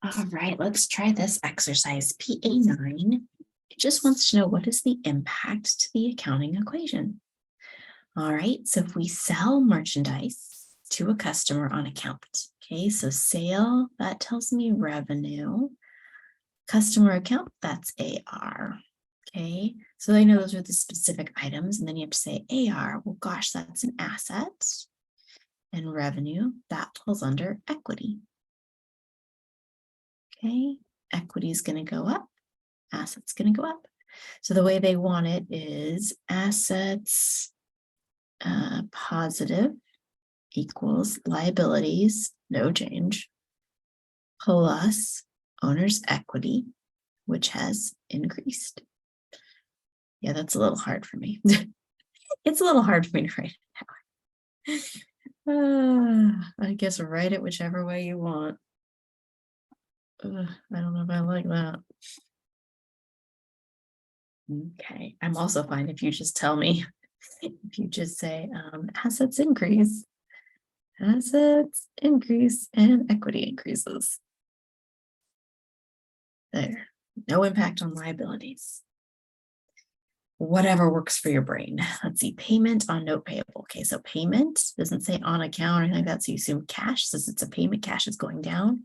All right, let's try this exercise. PA9, it just wants to know what is the impact to the accounting equation. All right, so if we sell merchandise to a customer on account, okay, so sale, that tells me revenue. Customer account, that's AR. Okay, so I know those are the specific items, and then you have to say AR. Well, gosh, that's an asset. And revenue, that falls under equity. Okay, equity is going to go up, assets going to go up. So the way they want it is assets positive equals liabilities, no change, plus owner's equity, which has increased. Yeah, that's a little hard for me. It's a little hard for me to write it down. I guess write it whichever way you want. I don't know if I like that. Okay, I'm also fine if you just tell me, if you just say assets increase, and equity increases. There, no impact on liabilities. Whatever works for your brain. Let's see, payment on note payable. Okay, so payment doesn't say on account or anything like that, so you assume cash, since it's a payment, cash is going down.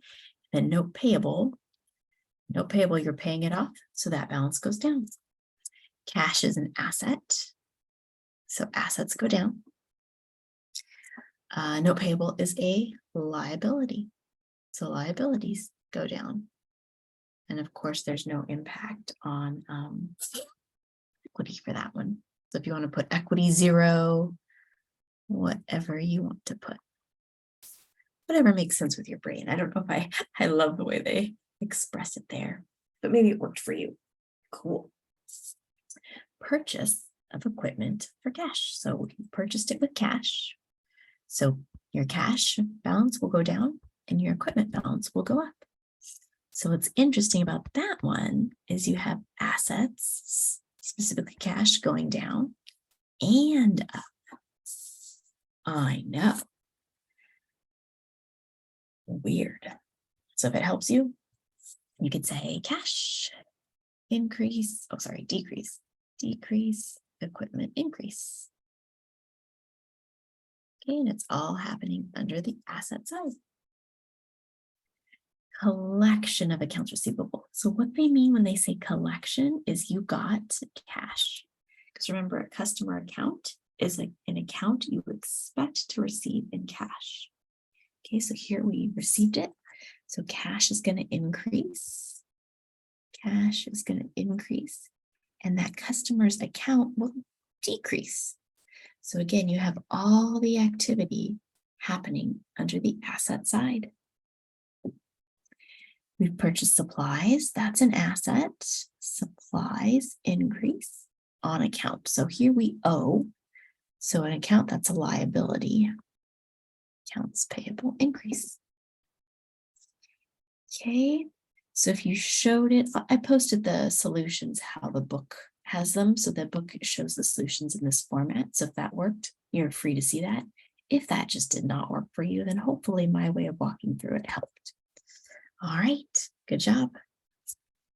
Then note payable, you're paying it off, so that balance goes down. Cash is an asset, so assets go down. Note payable is a liability, so liabilities go down. And of course, there's no impact on equity for that one. So if you want to put equity 0, whatever you want to put. Whatever makes sense with your brain. I don't know if I love the way they express it there, but maybe it worked for you. Cool. Purchase of equipment for cash. So we purchased it with cash. So your cash balance will go down and your equipment balance will go up. So what's interesting about that one is you have assets, specifically cash, going down and up. I know. Weird. So if it helps you, you could say cash increase, decrease, equipment increase. Okay, and it's all happening under the asset side. Collection of accounts receivable. So what they mean when they say collection is you got cash. Because remember, a customer account is like an account you expect to receive in cash. Okay, so here we received it. So cash is going to increase. Cash is going to increase. And that customer's account will decrease. So again, you have all the activity happening under the asset side. We've purchased supplies. That's an asset. Supplies increase on account. So here we owe. So an account, that's a liability. Accounts payable increase. Okay, so if you showed it, I posted the solutions, how the book has them. So the book shows the solutions in this format. So if that worked, you're free to see that. If that just did not work for you, then hopefully my way of walking through it helped. All right, good job.